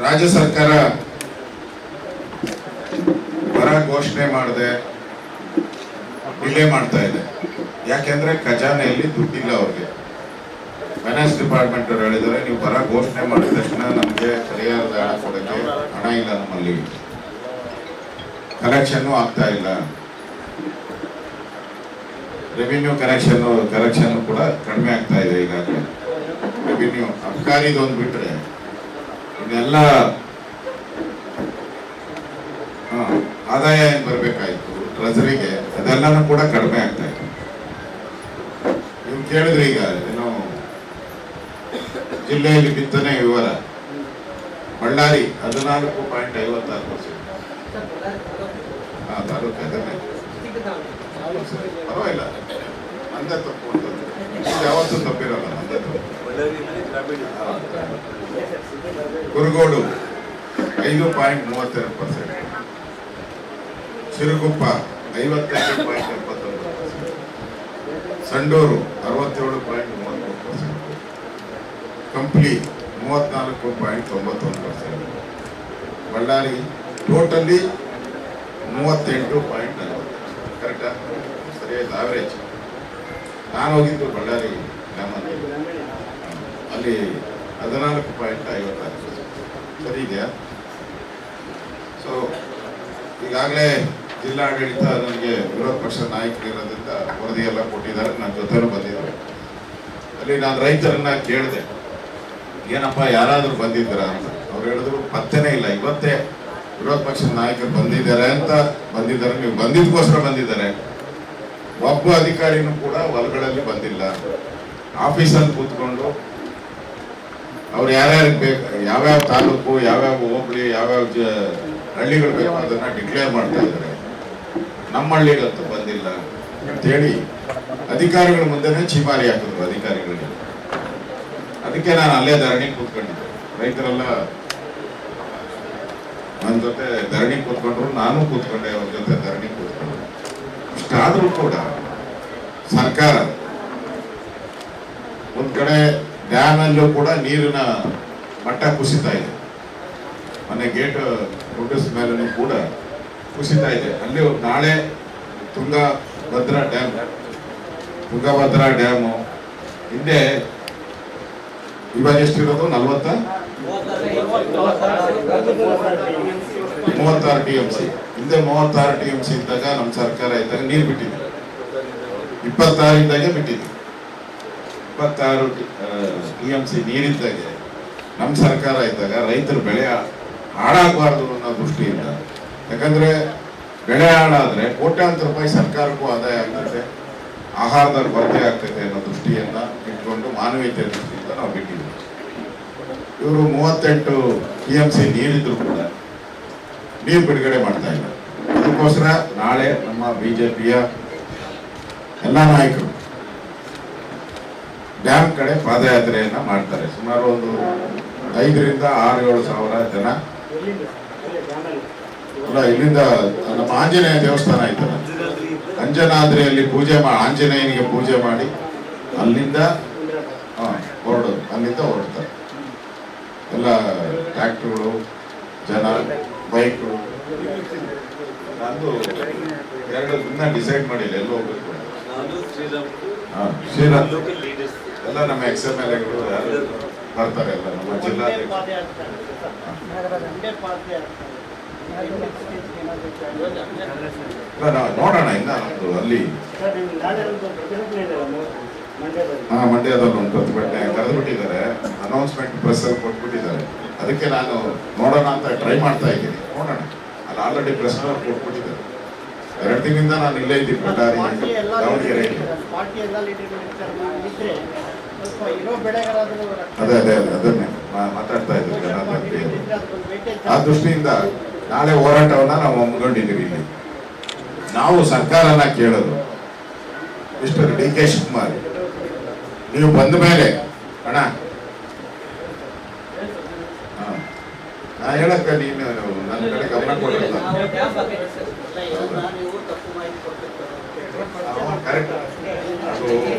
ರಾಜ್ಯ ಸರ್ಕಾರ ಬರ ಘೋಷಣೆ ಮಾಡದೆ ಡಿಲೇ ಮಾಡ್ತಾ ಇದೆ. ಯಾಕೆಂದ್ರೆ ಖಜಾನೆಯಲ್ಲಿ ದುಡ್ಡಿಲ್ಲ ಅವ್ರಿಗೆ. ಫೈನಾನ್ಸ್ ಡಿಪಾರ್ಟ್ಮೆಂಟ್ ಅವರು ಹೇಳಿದರೆ ನೀವು ಬರ ಘೋಷಣೆ ಮಾಡಿದ ತಕ್ಷಣ ನಮಗೆ ಪರಿಹಾರದ ಹಣ ಕೊಡಕ್ಕೆ ಹಣ ಇಲ್ಲ, ನಮ್ಮಲ್ಲಿ ಕಲೆಕ್ಷನ್ ಆಗ್ತಾ ಇಲ್ಲ. ರೆವಿನ್ಯೂ ಕಲೆಕ್ಷನ್ ಕೂಡ ಕಡಿಮೆ ಆಗ್ತಾ ಇದೆ. ಈಗಾಗಲೇ ರೆವಿನ್ಯೂ ಅಬ್ಕಾರಿದೊಂದು ಬಿಟ್ರೆ ಇನ್ನೆಲ್ಲ ಆದಾಯ ಏನ್ ಬರಬೇಕಾಯ್ತು ಟ್ರೆಜರಿಗೆ, ಅದೆಲ್ಲನೂ ಕೂಡ ಕಡಿಮೆ ಆಗ್ತಾ ಇತ್ತು. ನೀವು ಕೇಳಿದ್ರಿ ಈಗ ಏನೋ ಜಿಲ್ಲೆಯಲ್ಲಿ ಬಿತ್ತನೆ ವಿವರ, ಬಳ್ಳಾರಿ 14.56%. ತಾಲೂಕು ಅದನ್ನೇ ಪರವಾಗಿಲ್ಲ, ನಂದೇ ತಪ್ಪು ಯಾವತ್ತೂ ತಪ್ಪಿರಲ್ಲ, ನಂದೇ ತಪ್ಪು. ಕುರುಗೋಡು 5.32%, ಸಿರುಗುಪ್ಪ 55.79%, ಸಂಡೂರು 67.33%, ಕಂಪ್ಲಿ 34.91%, ಬಳ್ಳಾರಿ ಟೋಟಲಿ 38.40. ಕರೆಕ್ಟಾ? ಸರಿಯಾದ ಆವರೇಜ್. ನಾನು ಹೋಗಿದ್ದು ಬಳ್ಳಾರಿ ಗ್ರಾಮದಲ್ಲಿ, ಅಲ್ಲಿ 14.56. ಸರಿ ಇದೆಯಾ? ಸೊ ಈಗಾಗಲೇ ಜಿಲ್ಲಾಡಳಿತ ನನಗೆ ವಿರೋಧ ಪಕ್ಷದ ನಾಯಕರಿರೋದ್ರಿಂದ ವರದಿಯೆಲ್ಲ ಕೊಟ್ಟಿದ್ದಾರೆ, ನನ್ನ ಜೊತೆನೂ ಬಂದಿದ್ದಾರೆ. ಅಲ್ಲಿ ನಾನು ರೈತರನ್ನ ಕೇಳಿದೆ, ಏನಪ್ಪ ಯಾರಾದರೂ ಬಂದಿದ್ದಾರಾ ಅಂತ. ಅವ್ರು ಹೇಳಿದ್ರು ಪತ್ತೆನೇ ಇಲ್ಲ. ಇವತ್ತೇ ವಿರೋಧ ಪಕ್ಷದ ನಾಯಕರು ಬಂದಿದ್ದಾರೆ ಅಂತ ಬಂದಿದ್ದಾರೆ, ನೀವು ಬಂದಿದ್ದಕ್ಕೋಸ್ಕರ ಬಂದಿದ್ದಾರೆ. ಒಬ್ಬ ಅಧಿಕಾರಿನೂ ಕೂಡ ಹೊಲಗಳಲ್ಲಿ ಬಂದಿಲ್ಲ. ಆಫೀಸಲ್ಲಿ ಕೂತ್ಕೊಂಡು ಅವ್ರು ಯಾರ್ಯಾರಿಗೆ ಬೇಕು, ಯಾವ್ಯಾವ ತಾಲೂಕು, ಯಾವ್ಯಾವ ಹೋಬಳಿ, ಯಾವ್ಯಾವ ಹಳ್ಳಿಗಳು ಬೇಕು ಅದನ್ನ ಡಿಕ್ಲೇರ್ ಮಾಡ್ತಾ ಇದ್ದಾರೆ. ನಮ್ಮ ಹಳ್ಳಿಗಂತೂ ಬಂದಿಲ್ಲ ಅಂತೇಳಿ ಅಧಿಕಾರಿಗಳ ಮುಂದೆನೇ ಚೀಮಾರಿ ಹಾಕಿದ್ರು ಅಧಿಕಾರಿಗಳಿಗೆ. ಅದಕ್ಕೆ ನಾನು ಅಲ್ಲೇ ಧರಣಿ ಕೂತ್ಕೊಂಡಿದ್ದೆ. ರೈತರೆಲ್ಲ ನನ್ನ ಜೊತೆ ಧರಣಿ ಕೂತ್ಕೊಂಡ್ರು, ನಾನು ಕೂತ್ಕೊಂಡೆ, ಅವ್ರ ಜೊತೆ ಧರಣಿ ಕೂತ್ಕೊಂಡ್ರು. ಇಷ್ಟಾದ್ರೂ ಕೂಡ ಸರ್ಕಾರ ಒಂದ್ ಕಡೆ ಡ್ಯಾಮ್ ಅಲ್ಲೂ ಕೂಡ ನೀರಿನ ಮಟ್ಟ ಕುಸಿತಾ ಇದೆ. ಮನೆ ಗೇಟ್ ಮುಟ್ಟಿಸ್ ಮೇಲೂ ಕೂಡ ಕುಸಿತಾ ಇದೆ. ಅಲ್ಲಿ ನಾಳೆ ತುಂಗಭದ್ರಾ ಡ್ಯಾಮು ಹಿಂದೆ ಇವಾಗ ಎಷ್ಟಿರೋದು 36 TMC. ಹಿಂದೆ 36 TMC ಇದ್ದಾಗ ನಮ್ಮ ಸರ್ಕಾರ ಇದ್ದಾಗ ನೀರು ಬಿಟ್ಟಿದೆ. 26 ಇದ್ದಾಗೆ ಬಿಟ್ಟಿದೆ. 26 TMC ನೀರಿದ್ದಾಗೆ ನಮ್ಮ ಸರ್ಕಾರ ಇದ್ದಾಗ ರೈತರ ಬೆಳೆ ಹಾಳಾಗಬಾರ್ದು ಅನ್ನೋ ದೃಷ್ಟಿಯಿಂದ, ಯಾಕಂದ್ರೆ ಬೆಳೆ ಹಾಳಾದ್ರೆ ಕೋಟ್ಯಾಂತರ ರೂಪಾಯಿ ಸರ್ಕಾರಕ್ಕೂ ಆದಾಯ ಆಗ್ತದೆ, ಆಹಾರದ ಕೊರತೆ ಆಗ್ತದೆ ಅನ್ನೋ ದೃಷ್ಟಿಯನ್ನ ಇಟ್ಕೊಂಡು ಮಾನವೀಯತೆ ದೃಷ್ಟಿಯಿಂದ ನಾವು ಬಿಟ್ಟಿದ್ವಿ. ಇವರು 38 TMC ನೀರಿದ್ರು ಕೂಡ ನೀರು ಬಿಡುಗಡೆ ಮಾಡ್ತಾ ಇಲ್ಲ. ಅದಕ್ಕೋಸ್ಕರ ನಾಳೆ ನಮ್ಮ ಬಿಜೆಪಿಯ ಎಲ್ಲ ನಾಯಕರು ಡ್ಯಾಮ್ ಕಡೆ ಪಾದಯಾತ್ರೆಯನ್ನ ಮಾಡ್ತಾರೆ. ಸುಮಾರು ಒಂದು 5,000 to 6,000 ಸಾವಿರ ಜನ. ಅಲ್ಲ, ಇಲ್ಲಿಂದ ನಮ್ಮ ಆಂಜನೇಯ ದೇವಸ್ಥಾನ ಐತಲ್ಲ, ಅಂಜನಾದ್ರಿಯಲ್ಲಿ ಆಂಜನೇಯನಿಗೆ ಪೂಜೆ ಮಾಡಿ ಅಲ್ಲಿಂದ ಹೊರಡ್ತಾರೆ. ಎಲ್ಲ ಟ್ರ್ಯಾಕ್ಟರ್ಗಳು, ಜನ, ಬೈಕ್ಗಳು. ನಂದು 2 ದಿನ ಡಿಸೈಡ್ ಮಾಡಿಲ್ಲ ಎಲ್ಲಿ ಹೋಗ್ಬೇಕು. ಶ್ರೀರಾಮ್ ಎಲ್ಲ ನಮ್ಮ XMLAಗಳು ಯಾರು ಬರ್ತಾರೆ, ಎಲ್ಲ ನಮ್ಮ ಜಿಲ್ಲಾಧ್ಯಕ್ಷ. ನೋಡೋಣ ಇನ್ನ ನಮ್ದು ಅಲ್ಲಿ ಮಂಡ್ಯದಲ್ಲಿ ಒಂದು ಪ್ರತಿಭಟನೆ ಕರೆದು ಬಿಟ್ಟಿದ್ದಾರೆ, ಅನೌನ್ಸ್ಮೆಂಟ್ ಪ್ರೆಸ್ ಅಲ್ಲಿ ಕೊಟ್ಬಿಟ್ಟಿದ್ದಾರೆ. ಅದಕ್ಕೆ ನಾನು ನೋಡೋಣ ಅಂತ ಟ್ರೈ ಮಾಡ್ತಾ ಇದ್ದೀನಿ. ನೋಡೋಣ, ಅಲ್ಲಿ ಆಲ್ರೆಡಿ ಪ್ರೆಸ್ ಕೊಟ್ಬಿಟ್ಟಿದ್ದಾರೆ. 2 ದಿನದಿಂದ ನಾನು ಇಲ್ಲೇ ಇದ್ದೀನಿ, ಬಳ್ಳಾರಿ, ದಾವಣಗೆರೆಯಲ್ಲಿ. ಅದನ್ನೇ ಮಾತಾಡ್ತಾ ಇದ್ದೀವಿ. ಆ ದೃಷ್ಟಿಯಿಂದ ನಾಳೆ ಹೋರಾಟವನ್ನ ನಾವು ಹಮ್ಮಿಕೊಂಡಿದ್ದೀವಿ. ಇಲ್ಲಿ ನಾವು ಸರ್ಕಾರನ ಕೇಳೋದು, ಮಿಸ್ಟರ್ DK ಶಿವಕುಮಾರ್, ನೀವು ಬಂದ ಮೇಲೆ ಅಣ್ಣ ನಾ ಹೇಳಕ್ಕ ನೀನು ನನ್ನ ಕಡೆ ಗಮನ ಕೊಡಲ್ಲ. ಕರೆಕ್ಟ್, ಅದು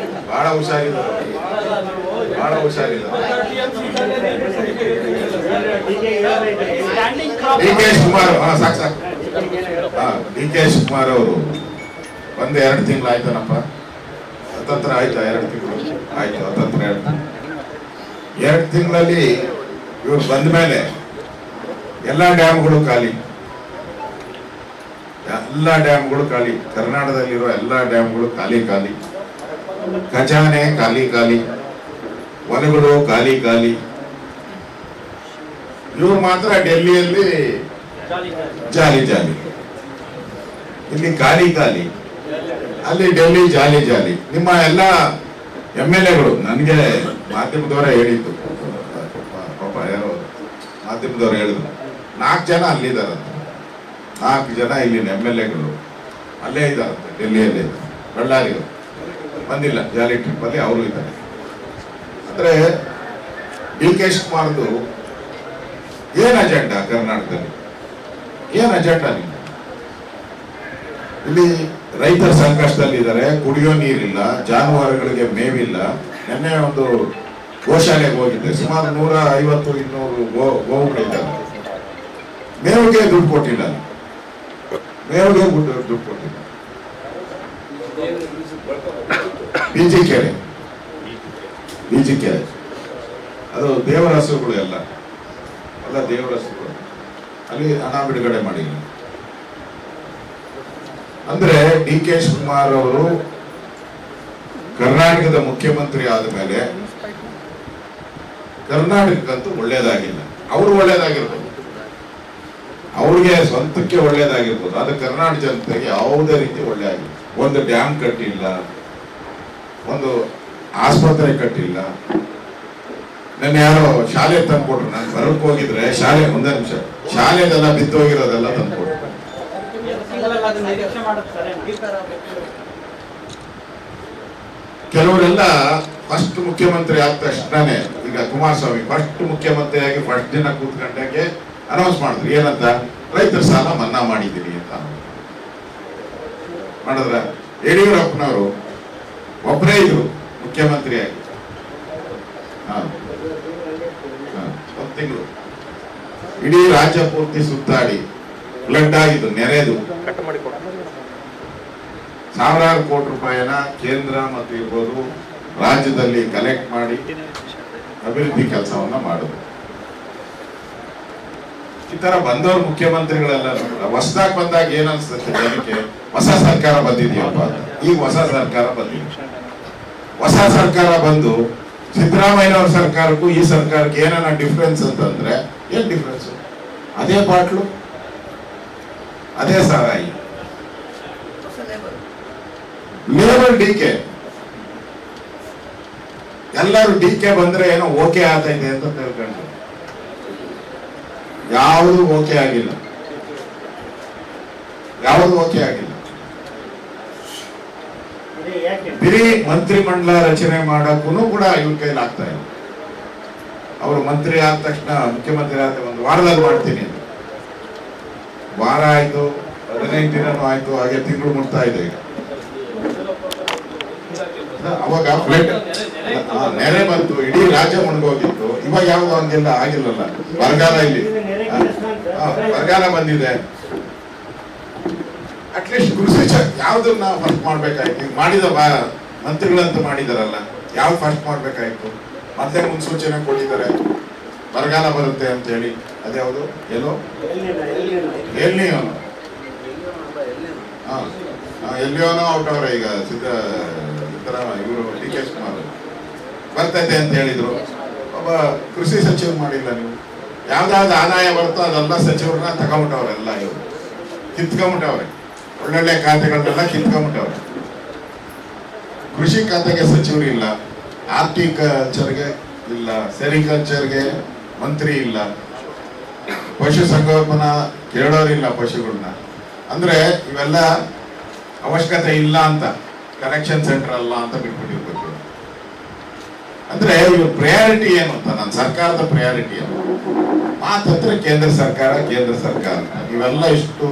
ಬಹಳ ಹುಷಾರಿಲ್ಲ. ಡಿ ಕೆ ಶಿವಕುಮಾರ್ ಸಾಕು ಡಿ ಕೆ ಶಿವಕುಮಾರ್ ಅವರು ಬಂದು 2 ತಿಂಗಳು ಆಯ್ತಾನಪ್ಪ, ಹತ್ತತ್ರ ಆಯ್ತಾ? 2 ತಿಂಗಳು ಆಯ್ತು, ಹತ್ತತ್ರ 2 ತಿಂಗಳಲ್ಲಿ ಇವ್ರು ಬಂದ ಮೇಲೆ ಎಲ್ಲ ಡ್ಯಾಮ್ಗಳು ಖಾಲಿ, ಎಲ್ಲ ಡ್ಯಾಮ್ಗಳು ಖಾಲಿ, ಕರ್ನಾಟಕದಲ್ಲಿರೋ ಎಲ್ಲ ಡ್ಯಾಮ್ಗಳು ಖಾಲಿ ಖಾಲಿ, ಖಜಾನೆ ಖಾಲಿ ಖಾಲಿ, ಹೊಲಗಳು ಖಾಲಿ ಖಾಲಿ. ಇವ್ರು ಮಾತ್ರ ಡೆಲ್ಲಿಯಲ್ಲಿ ಜಾಲಿ ಜಾಲಿ, ಇಲ್ಲಿ ಖಾಲಿ ಖಾಲಿ, ಅಲ್ಲಿ ಡೆಲ್ಲಿ ಜಾಲಿ ಜಾಲಿ. ನಿಮ್ಮ ಎಲ್ಲ MLAಗಳು ನನಗೆ ಮಾಧ್ಯಮದವರೇ ಹೇಳಿದ್ದು, ಪಾಪ ಯಾರೋ ಮಾಧ್ಯಮದವ್ರು ಹೇಳಿದ್ರು, 4 ಜನ ಅಲ್ಲಿದ್ದಾರಂತೆ, 4 ಜನ ಇಲ್ಲಿನ MLAಗಳು ಅಲ್ಲೇ ಇದ್ದಾರಂತೆ, ಡೆಲ್ಲಿಯಲ್ಲೇ ಇದ್ದಾರೆ, ಬಳ್ಳಾರಿ ಬಂದಿಲ್ಲ ಜಾಲಿ ಟ್ರಿಪ್ ಅಲ್ಲಿ, ಅವರು ಇದ್ದಾರೆ. ಅಂದ್ರೆ ಡಿ ಕೆ ಶಿವಕುಮಾರ್ದು ಏನ್ ಅಜೆಂಡಾ ಕರ್ನಾಟಕದಲ್ಲಿ? ಏನ್ ಅಜೆಂಡಾ ನಿಮ್ಗೆ? ಇಲ್ಲಿ ರೈತರ ಸಂಕಷ್ಟದಲ್ಲಿ ಇದ್ದಾರೆ, ಕುಡಿಯೋ ನೀರಿಲ್ಲ, ಜಾನುವಾರುಗಳಿಗೆ ಮೇವಿಲ್ಲ. ನಿನ್ನೆ ಒಂದು ಗೋಶಾಲೆಗೆ ಹೋಗಿದ್ದೆ, ಸುಮಾರು 150-200 ಗೋವುಗಳಿದ್ದಾರೆ, ಮೇವಿಗೆ ದುಡ್ಡು ಕೊಟ್ಟಿಲ್ಲ, ಮೇವಿಗೆ ದುಡ್ಡು ಕೊಟ್ಟಿಲ್ಲ. ಬೀಜಿ ಕೆರೆ ಅದು ದೇವರ ಹಸುಗಳು, ಎಲ್ಲ ದೇವರ ಹಸುಗಳು, ಅಲ್ಲಿ ಹಣ ಬಿಡುಗಡೆ ಮಾಡಿಲ್ಲ. ಅಂದ್ರೆ ಡಿ ಕೆ ಶಿವಕುಮಾರ್ ಅವರು ಕರ್ನಾಟಕದ ಮುಖ್ಯಮಂತ್ರಿ ಆದ ಮೇಲೆ ಕರ್ನಾಟಕಕ್ಕಂತೂ ಒಳ್ಳೇದಾಗಿಲ್ಲ. ಅವರು ಒಳ್ಳೇದಾಗಿರ್ಬೋದು, ಅವ್ರಿಗೆ ಸ್ವಂತಕ್ಕೆ ಒಳ್ಳೇದಾಗಿರ್ಬೋದು, ಅದು ಕರ್ನಾಟಕ ಜನತೆಗೆ ಯಾವುದೇ ರೀತಿ ಒಳ್ಳೆ ಆಗಿಲ್ಲ. ಒಂದು ಡ್ಯಾಮ್ ಕಟ್ಟಿಲ್ಲ, ಒಂದು ಆಸ್ಪತ್ರೆ ಕಟ್ಟಿಲ್ಲ. ನನ್ನ ಯಾರೋ ಶಾಲೆ ತಂದ್ಕೊಟ್ರು, ನಾನು ಬರಕ್ ಹೋಗಿದ್ರೆ ಶಾಲೆ, ಒಂದೇ ನಿಮಿಷ, ಶಾಲೆದೆಲ್ಲ ಬಿದ್ದೋಗಿರೋದೆಲ್ಲ ತಂದ್ಕೊಟ್ರು. ಕೆಲವರೆಲ್ಲ ಫಸ್ಟ್ ಮುಖ್ಯಮಂತ್ರಿ ಆದ ತಕ್ಷಣನೇ, ಈಗ ಕುಮಾರಸ್ವಾಮಿ ಫಸ್ಟ್ ಮುಖ್ಯಮಂತ್ರಿಯಾಗಿ ಫಸ್ಟ್ ದಿನ ಕೂತ್ಕೊಂಡಾಗೆ ಅನೌನ್ಸ್ ಮಾಡಿದ್ರು, ಏನಂತ? ರೈತರ ಸಾಲ ಮನ್ನಾ ಮಾಡಿದ್ದೀರಿ ಅಂತ ಮಾಡಿದ್ರ. ಯಡಿಯೂರಪ್ಪನವರು ಒಬ್ಬರೇ ಇದ್ರು ಮುಖ್ಯಮಂತ್ರಿಯಾಗಿ, 1 ತಿಂಗಳು ಇಡೀ ರಾಜ್ಯ ಪೂರ್ತಿ ಸುತ್ತಾಡಿ ಫ್ಲಡ್ ಆಗಿದ್ದು, ನೆರೆದು ಸಾವಿರಾರು ಕೋಟಿ ರೂಪಾಯಿನ ಕೇಂದ್ರ ಮತ್ತು ಇರ್ಬೋದು ರಾಜ್ಯದಲ್ಲಿ ಕಲೆಕ್ಟ್ ಮಾಡಿ ಅಭಿವೃದ್ಧಿ ಕೆಲಸವನ್ನ ಮಾಡಿದ್ರು. ಈ ತರ ಬಂದವರು ಮುಖ್ಯಮಂತ್ರಿಗಳೆಲ್ಲ ಹೊಸದಾಗಿ ಬಂದಾಗ ಏನ್ ಅನ್ಸುತ್ತೆ ಜನಕ್ಕೆ? ಹೊಸ ಸರ್ಕಾರ ಬಂದಿದೆಯಪ್ಪ. ಈಗ ಹೊಸ ಸರ್ಕಾರ ಬಂದಿದೆ. ಹೊಸ ಸರ್ಕಾರ ಬಂದು ಸಿದ್ದರಾಮಯ್ಯನವ್ರ ಸರ್ಕಾರಕ್ಕೂ ಈ ಸರ್ಕಾರಕ್ಕೆ ಏನಾನ ಡಿಫ್ರೆನ್ಸ್ ಅಂತಂದ್ರೆ ಏನ್ ಡಿಫ್ರೆನ್ಸ್? ಅದೇ ಬಾಟ್ಲು, ಅದೇ ಸಾರಾಯಿ, ಲೇಬರ್ ಡಿ ಕೆ. ಎಲ್ಲರೂ ಡಿ ಕೆ ಬಂದ್ರೆ ಏನೋ ಓಕೆ ಆಗ್ತೈತೆ ಅಂತ ತಿಳ್ಕೊಂಡ್ರು, ಯಾವುದು ಓಕೆ ಆಗಿಲ್ಲ, ಯಾವುದು ಓಕೆ ಆಗಿಲ್ಲ. ಬಿರಿ ಮಂತ್ರಿಮಂಡಲ ರಚನೆ ಮಾಡಕ್ಕೂ ಕೂಡ ಇವ್ರ ಕೈಲಿ ಆಗ್ತಾ ಇಲ್ಲ. ಅವರು ಮಂತ್ರಿ ಆದ ತಕ್ಷಣ, ಮುಖ್ಯಮಂತ್ರಿ ಆದ 1 ವಾರದಲ್ಲಿ ಮಾಡ್ತೀನಿ ಅಂತ, ವಾರ ಆಯ್ತು, 15 ದಿನನೂ ಆಯ್ತು, ಹಾಗೆ ತಿಂಗಳು ಮುಟ್ತಾ ಇದೆ. ಈಗ ಅವಾಗ ಫ್ಲಡ್ ನೆರೆ ಬಂತು, ಇಡೀ ರಾಜ್ಯ ಮುಳುಗೋಗಿತ್ತು. ಇವಾಗ ಯಾವ್ದು ಹಂಗೆಲ್ಲ ಆಗಿಲ್ಲಲ್ಲ, ಬರಗಾಲ, ಇಲ್ಲಿ ಬರಗಾಲ ಬಂದಿದೆ. ಅಟ್ಲೀಸ್ಟ್ ಕೃಷಿ ಯಾವ್ದನ್ನ ಫಸ್ಟ್ ಮಾಡ್ಬೇಕಾಯ್ತು? ಮಾಡಿದ ಮಂತ್ರಿಗಳಂತೂ ಮಾಡಿದಾರಲ್ಲ, ಯಾವ್ದು ಫಸ್ಟ್ ಮಾಡ್ಬೇಕಾಯ್ತು? ಮತ್ತೆ ಮುನ್ಸೂಚನೆ ಕೊಟ್ಟಿದ್ದಾರೆ ಬರಗಾಲ ಬರುತ್ತೆ ಅಂತ ಹೇಳಿ. ಅದ್ಯಾವುದು? ಎಲ್ಲಿಯೋನೋ ಔಟ್ ಅವರ. ಈಗ ಇವರು ಡಿ ಕೆ ಶಿವಕುಮಾರ್ ಬರ್ತೈತೆ ಅಂತ ಹೇಳಿದ್ರು. ಒಬ್ಬ ಕೃಷಿ ಸಚಿವರು ಮಾಡಿಲ್ಲ. ನೀವು ಯಾವ್ದಾವ್ದು ಆದಾಯ ಬರುತ್ತೋ ಅದೆಲ್ಲ ಸಚಿವರನ್ನ ತಗೊಂಬಿಟ್ಟವ್ರೆ, ಎಲ್ಲ ಇವರು ಕಿತ್ಕೊಂಬಿಟ್ಟವ್ರೆ. ಒಳ್ಳೊಳ್ಳೆ ಖಾತೆಗಳನ್ನೆಲ್ಲ ಕಿತ್ಕೊಂಬಿಟ್ಟವ್ರೆ. ಕೃಷಿ ಖಾತೆಗೆ ಸಚಿವರು ಇಲ್ಲ, ಹಾರ್ಟಿಕಲ್ಚರ್ಗೆ ಇಲ್ಲ, ಸೆರಿಕಲ್ಚರ್ಗೆ ಮಂತ್ರಿ ಇಲ್ಲ, ಪಶು ಸಂಗೋಪನಾ ಕೇಳೋರಿಲ್ಲ ಪಶುಗಳನ್ನ. ಅಂದ್ರೆ ಇವೆಲ್ಲ ಅವಶ್ಯಕತೆ ಇಲ್ಲ ಅಂತ, ಕಲೆಕ್ಷನ್ ಸೆಂಟರ್ ಅಲ್ಲ ಅಂತ ಬಿಟ್ಬಿಟ್ಟಿರ್ಬೇಕು. ಅಂದ್ರೆ ಇವ್ರ ಪ್ರಯಾರಿಟಿ ಏನು ಅಂತ, ನನ್ನ ಸರ್ಕಾರದ ಪ್ರಯಾರಿಟಿ ಏನು ಮಾತಂದ್ರೆ ಕೇಂದ್ರ ಸರ್ಕಾರ ಇವೆಲ್ಲ ಇಷ್ಟು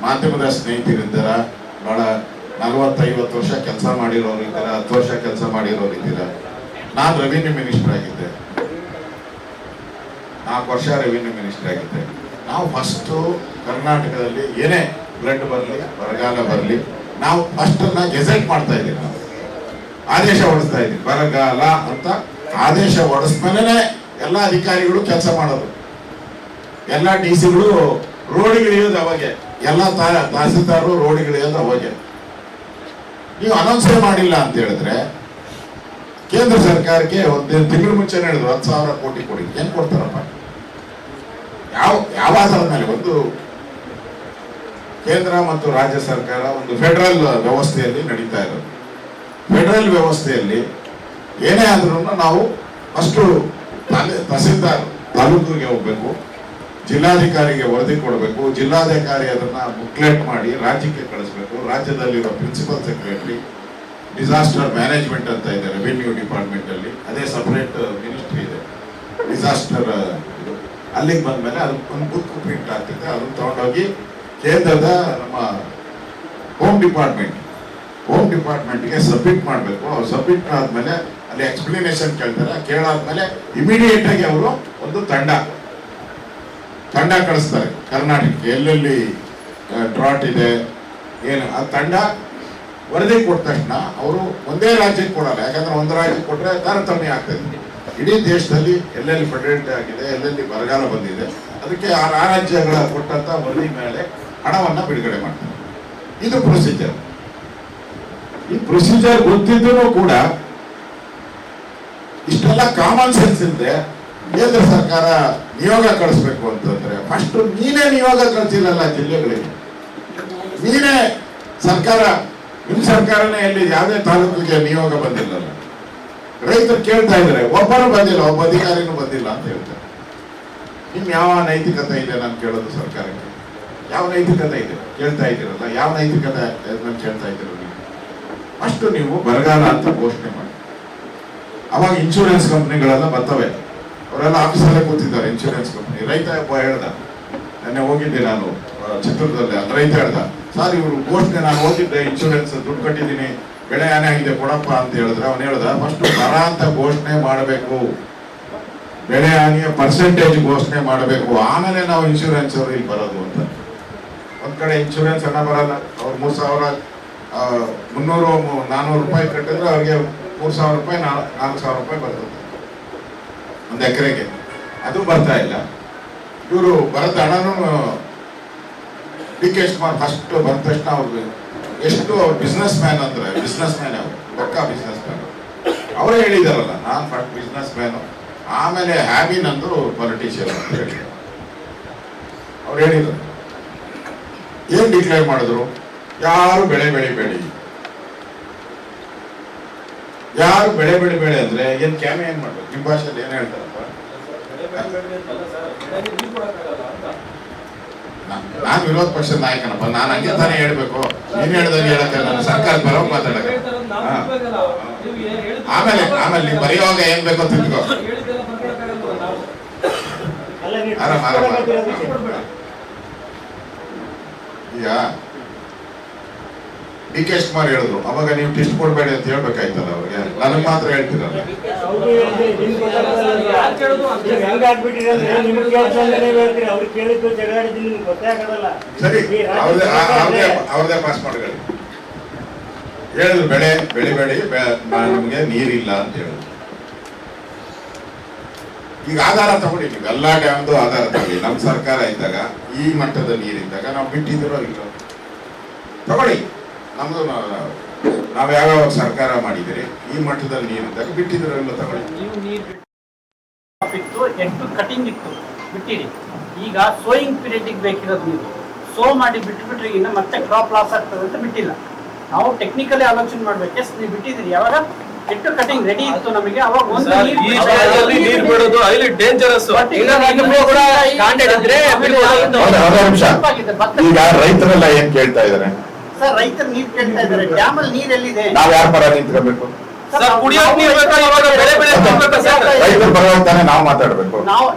ಮಾಧ್ಯಮದ ಸ್ನೇಹಿತರಿದ್ದಾರ, ಬಹಳ 40-50 ವರ್ಷ ಕೆಲಸ ಮಾಡಿರೋರು ಇದ್ದೀರ, 10 ವರ್ಷ ಕೆಲಸ ಮಾಡಿರೋರು ಇದ್ದೀರ. ನಾನು ರೆವಿನ್ಯೂ ಮಿನಿಸ್ಟರ್ ಆಗಿದ್ದೆ. 4 ವರ್ಷ ರೆವಿನ್ಯೂ ಮಿನಿಸ್ಟರ್ ಆಗಿದ್ದೆ. ನಾವು ಫಸ್ಟು ಕರ್ನಾಟಕದಲ್ಲಿ ಏನೇ ಫ್ಲಡ್ ಬರಲಿ, ಬರಗಾಲ ಬರಲಿ, ನಾವು ಫಸ್ಟ್ ಗೆಜೆಟ್ ಮಾಡ್ತಾ ಇದ್ದೀವಿ. ನಾವು ಆದೇಶ ಹೊಡಿಸ್ತಾ ಇದ್ದೀವಿ. ಬರಗಾಲ ಅಂತ ಆದೇಶ ಹೊಡಿಸ್ಮೇಲೆ ಎಲ್ಲ ಅಧಿಕಾರಿಗಳು ಕೆಲಸ ಮಾಡೋದು, ಎಲ್ಲ ಡಿ ಸಿಗಳು ರೋಡಿಗಿಳಿಯೋದು ಅವಾಗೆ, ಎಲ್ಲ ತಹಸೀಲ್ದಾರರು ರೋಡಿಗಿಳಿಯೋದು ಅವಾಗೆ. ನೀವು ಅನೌನ್ಸೇ ಮಾಡಿಲ್ಲ ಅಂತ ಹೇಳಿದ್ರೆ ಕೇಂದ್ರ ಸರ್ಕಾರಕ್ಕೆ 1 ತಿಂಗಳು ಮುಂಚೆ ಹೇಳಿದ್ರು 10,000 ಕೋಟಿ ಕೊಡಿ. ಏನ್ ಕೊಡ್ತಾರಪ್ಪ? ಯಾವ ಆಧಾರದ ಮೇಲೆ? ಒಂದು ಕೇಂದ್ರ ಮತ್ತು ರಾಜ್ಯ ಸರ್ಕಾರ ಒಂದು ಫೆಡರಲ್ ವ್ಯವಸ್ಥೆಯಲ್ಲಿ ನಡೀತಾ ಇರೋದು. ಫೆಡರಲ್ ವ್ಯವಸ್ಥೆಯಲ್ಲಿ ಏನೇ ಆದ್ರೂ ನಾವು ಅಷ್ಟು ತಹಸೀಲ್ದಾರ್ ತಾಲೂಕಿಗೆ ಹೋಗ್ಬೇಕು, ಜಿಲ್ಲಾಧಿಕಾರಿಗೆ ವರದಿ ಕೊಡಬೇಕು, ಜಿಲ್ಲಾಧಿಕಾರಿ ಅದನ್ನ ಬುಕ್ಲೆಟ್ ಮಾಡಿ ರಾಜ್ಯಕ್ಕೆ ಕಳಿಸ್ಬೇಕು. ರಾಜ್ಯದಲ್ಲಿರೋ ಪ್ರಿನ್ಸಿಪಲ್ ಸೆಕ್ರೆಟರಿ ಡಿಸಾಸ್ಟರ್ ಮ್ಯಾನೇಜ್ಮೆಂಟ್ ಅಂತ ಇದೆ ರೆವಿನ್ಯೂ ಡಿಪಾರ್ಟ್ಮೆಂಟ್ ಅಲ್ಲಿ, ಅದೇ ಸಪರೇಟ್ ಮಿನಿಸ್ಟ್ರಿ ಇದೆ ಡಿಸಾಸ್ಟರ್. ಅಲ್ಲಿಗೆ ಬಂದ್ಮೇಲೆ ಅದಕ್ಕೆ ಒಂದು ಬುಕ್ ಪ್ರಿಂಟ್ ಆಗ್ತಿದೆ, ಅದನ್ನ ತಗೊಂಡೋಗಿ ಕೇಂದ್ರದ ನಮ್ಮ ಹೋಮ್ ಡಿಪಾರ್ಟ್ಮೆಂಟ್ಗೆ ಸಬ್ಮಿಟ್ ಮಾಡಬೇಕು. ಅವ್ರು ಸಬ್ಮಿಟ್ ಆದ್ಮೇಲೆ ಅಲ್ಲಿ ಎಕ್ಸ್ಪ್ಲನೇಷನ್ ಕೇಳ್ತಾರೆ. ಕೇಳಾದ್ಮೇಲೆ ಇಮಿಡಿಯೇಟ್ ಆಗಿ ಅವರು ಒಂದು ತಂಡ ಕಳಿಸ್ತಾರೆ ಕರ್ನಾಟಕಕ್ಕೆ, ಎಲ್ಲೆಲ್ಲಿ ಡ್ರಾಟ್ ಇದೆ ಏನು. ಆ ತಂಡ ವರದಿ ಕೊಟ್ಟ ತಕ್ಷಣ ಅವರು ಒಂದೇ ರಾಜ್ಯಕ್ಕೆ ಕೊಡಲ್ಲ, ಯಾಕಂದ್ರೆ ಒಂದು ರಾಜ್ಯಕ್ಕೆ ಕೊಟ್ಟರೆ ತಾರತಮ್ಯ ಆಗ್ತದೆ. ಇಡೀ ದೇಶದಲ್ಲಿ ಎಲ್ಲೆಲ್ಲಿ ಫ್ಲಡ್ ಆಗಿದೆ, ಎಲ್ಲೆಲ್ಲಿ ಬರಗಾಲ ಬಂದಿದೆ, ಅದಕ್ಕೆ ಆ ರಾಜ್ಯಗಳ ಕೊಟ್ಟಂತ ವರದಿ ಮೇಲೆ ಹಣವನ್ನ ಬಿಡುಗಡೆ ಮಾಡ್ತಾರೆ. ಇದು ಪ್ರೊಸೀಜರ್. ಈ ಪ್ರೊಸೀಜರ್ ಗೊತ್ತಿದ್ರೂ ಕೂಡ ಇಷ್ಟೆಲ್ಲ ಕಾಮನ್ ಸೆನ್ಸ್ ಇಲ್ಲದೆ ಕೇಂದ್ರ ಸರ್ಕಾರ ನಿಯೋಗ ಕಳಿಸ್ಬೇಕು ಅಂತಂದ್ರೆ ಫಸ್ಟ್ ನೀನೇ ನಿಯೋಗ ಕಳಿಸಿಲ್ಲಲ್ಲ ಜಿಲ್ಲೆಗಳಿಗೆ. ನೀನೇ ಸರ್ಕಾರ, ನಿಮ್ಮ ಸರ್ಕಾರನೇ ಎಲ್ಲಿ ಯಾವುದೇ ತಾಲೂಕಿಗೆ ನಿಯೋಗ ಬಂದಿಲ್ಲಲ್ಲ. ರೈತರು ಕೇಳ್ತಾ ಇದ್ದಾರೆ, ಒಬ್ಬರು ಬಂದಿಲ್ಲ, ಒಬ್ಬ ಅಧಿಕಾರಿನೂ ಬಂದಿಲ್ಲ ಅಂತ ಹೇಳ್ತಾರೆ. ನಿಮ್ ಯಾವ ನೈತಿಕತೆ ಇದೆ ನಾನು ಕೇಳೋದು ಸರ್ಕಾರಕ್ಕೆ? ಯಾವ ನೈತಿಕತೆ ಇದೆ? ಕೇಳ್ತಾ ಇದ್ದೀರಲ್ಲ, ಯಾವ ನೈತಿಕತೆ ಕೇಳ್ತಾ ಇದ್ದೀರ ನೀವು? ಅಷ್ಟು ನೀವು ಬರಗಾಲ ಅಂತ ಘೋಷಣೆ ಮಾಡಿ, ಅವಾಗ ಇನ್ಶೂರೆನ್ಸ್ ಕಂಪ್ನಿಗಳೆಲ್ಲ ಬರ್ತವೆ, ಅವರೆಲ್ಲ ಆಫೀಸಲ್ಲೇ ಕೂತಿದ್ದಾರೆ ಇನ್ಶೂರೆನ್ಸ್ ಕಂಪ್ನಿ. ರೈತ ಒಬ್ಬ ಹೇಳ್ದ, ನೆನ್ನೆ ಹೋಗಿದ್ದೆ ನಾನು ಚಿತ್ರದಲ್ಲಿ, ಅದು ರೈತ ಹೇಳ್ದ, ಸರ್ ಇವರು ಘೋಷಣೆ ನಾನು ಹೋಗಿದ್ದೆ, ಇನ್ಶೂರೆನ್ಸ್ ದುಡ್ಡು ಕಟ್ಟಿದ್ದೀನಿ, ಬೆಳೆ ಹಾನಿ ಆಗಿದೆ ಕೊಡಪ್ಪ ಅಂತ ಹೇಳಿದ್ರೆ, ಅವನು ಹೇಳ್ದ ಫಸ್ಟ್ ಬರ ಅಂತ ಘೋಷಣೆ ಮಾಡಬೇಕು, ಬೆಳೆ ಹಾನಿಯ ಪರ್ಸೆಂಟೇಜ್ ಘೋಷಣೆ ಮಾಡಬೇಕು, ಆಮೇಲೆ ನಾವು ಇನ್ಶೂರೆನ್ಸ್ ಅವರು ಇಲ್ಲಿ ಬರೋದು ಅಂತ. ಒಂದ್ ಕಡೆ ಇನ್ಶೂರೆನ್ಸ್ ಹಣ ಬರಲ್ಲ, ಅವ್ರು 3,000 300-400 ರೂಪಾಯಿ ಕಟ್ಟಿದ್ರೆ ಅವ್ರಿಗೆ 3,000 ರೂಪಾಯಿ 4,000 ರೂಪಾಯಿ ಬರ್ತದೆ ಒಂದು ಎಕರೆಗೆ. ಅದು ಬರ್ತಾ ಇಲ್ಲ. ಇವರು ಬರದ ಹಣನೂ ಡಿ.ಕೆ. ಶಿವಕುಮಾರ್ ಫಸ್ಟ್ ಬಂದ ತಕ್ಷಣ ಅವ್ರಿಗೆ ಎಷ್ಟು ಬಿಸ್ನೆಸ್ ಮ್ಯಾನ್ ಅಂದ್ರೆ ಬಿಸ್ನೆಸ್ ಮ್ಯಾನ್, ಅವರು ಪಕ್ಕಾ ಬಿಸ್ನೆಸ್ ಮ್ಯಾನ್. ಅವರೇ ಹೇಳಿದಾರಲ್ಲ, ನಾನು ಫಸ್ಟ್ ಬಿಸ್ನೆಸ್ ಮ್ಯಾನು, ಆಮೇಲೆ ಹ್ಯಾಬಿ ನಂದು ಪೊಲಿಟಿಷಿಯನ್ ಅಂತ ಹೇಳಿದ್ರು. ಅವ್ರು ಹೇಳಿದ್ರು, ಏನ್ ಡಿಕ್ಲೇರ್ ಮಾಡಿದ್ರು? ಯಾರು ಬೆಳೆ ಬೆಳಿಬೇಡಿ, ಯಾರು ಬೆಳೆ ಬೆಳಿಬೇಡಿ ಅಂದ್ರೆ ಏನ್ ಕ್ಯಾಮೆ ಏನ್ ಮಾಡ್ಬೇಕು? ನಿಮ್ಮ ಭಾಷೆಯಲ್ಲಿ ಏನ್ ಹೇಳ್ತಾರಪ್ಪ? ನಾನ್ ವಿರೋಧ ಪಕ್ಷದ ನಾಯಕನಪ್ಪ, ನಾನು ಹಂಗೆ ತಾನೇ ಹೇಳ್ಬೇಕು. ನೀನ್ ಹೇಳ್ದಾಗ ಹೇಳಕ್ಕೆ ನಾನು ಸರ್ಕಾರ ಬರೋ ಮಾತಾಡಕ್ಕೆ. ಆಮೇಲೆ ನೀವು ಬರೆಯುವಾಗ ಏನ್ ಬೇಕೋ ತಿಳ್ಕೊ. ಈಗ ಡಿ.ಕೆ. ಶಿವಕುಮಾರ್ ಹೇಳಿದ್ರು, ಅವಾಗ ನೀವು ಟೆಸ್ಟ್ ಕೊಡ್ಬೇಡಿ ಅಂತ ಹೇಳ್ಬೇಕಾಯ್ತಲ್ಲ ಅವ್ರಿಗೆ, ನನಗೆ ಮಾತ್ರ ಹೇಳ್ತಿರಲ್ಲ. ಸರಿ, ಅವ್ರದೇ ಪಾಸ್ ಮಾಡ್ಕೊಳ್ಳಿ. ಹೇಳಿದ್ರು ಬೆಳೆ ಬೆಳಿಬೇಡಿ, ನಮ್ಗೆ ನೀರಿಲ್ಲ ಅಂತ ಹೇಳಿದ್ರು. ಈಗ ಆಧಾರ ತಗೊಳ್ಳಿ, ನೀವು ಎಲ್ಲ ಡ್ಯಾಮ್ದು ಆಧಾರ ತಗೊಳ್ಳಿ. ನಮ್ಮ ಸರ್ಕಾರ ಇದ್ದಾಗ ಈ ಮಟ್ಟದ ನೀರಿದ್ದಾಗ ನಾವು ಬಿಟ್ಟಿದ್ರು ಇಲ್ಲ ತಗೊಳ್ಳಿ. ನಮ್ದು ನಾವ್ ಯಾವ ಸರ್ಕಾರ ಮಾಡಿದಿರಿ, ಈ ಮಟ್ಟದಲ್ಲಿ ನೀರಿದ್ದಾಗ ಬಿಟ್ಟಿದ್ರು ಇಲ್ಲ ತಗೊಳ್ಳಿ. ಎಷ್ಟು ಕಟಿಂಗ್ ಇತ್ತು ಬಿಟ್ಟಿರಿ. ಈಗ ಸೋಯಿಂಗ್ ಪೀರಿಯಡ್ ಬೇಕಿರೋದು ನೀವು ಸೋ ಮಾಡಿ ಬಿಟ್ಬಿಟ್ರೆ ಇನ್ನು ಮತ್ತೆ ಕ್ರಾಪ್ ಲಾಸ್ ಆಗ್ತದೆ ಅಂತ ಬಿಟ್ಟಿಲ್ಲ. ನಾವು ಟೆಕ್ನಿಕಲಿ ಆಲೋಚನೆ ಮಾಡ್ಬೇಕು. ಎಸ್ ನೀವು ಬಿಟ್ಟಿದ್ರಿ, ಯಾವಾಗ ಎಷ್ಟು ಕಟಿಂಗ್ ರೆಡಿ ಇತ್ತು ನಮಗೆ ಅವಾಗ ಒಂದು ನೀರು ಬಿಡೋದು ಅಲ್ಲಿ ಡೇಂಜರಸ್. ಈಗ ರೈತರೆಲ್ಲ ಏನ್ ಕೇಳ್ತಾ ಇದಾರೆ ಸರ್? ರೈತರು ನೀರ್ ಕೇಳ್ತಾ ಇದಾರೆ. ಡ್ಯಾಮ್ ಅಲ್ಲಿ ನೀರ್ ಎಲ್ಲಿದೆ? ನಾವ್ ಯಾರ ಪರ ನಿಂತ್ಕೋಬೇಕು? ರೈತರ ಪರವಾಗಿ ನಾವು ಮಾತಾಡ್ಬೇಕು.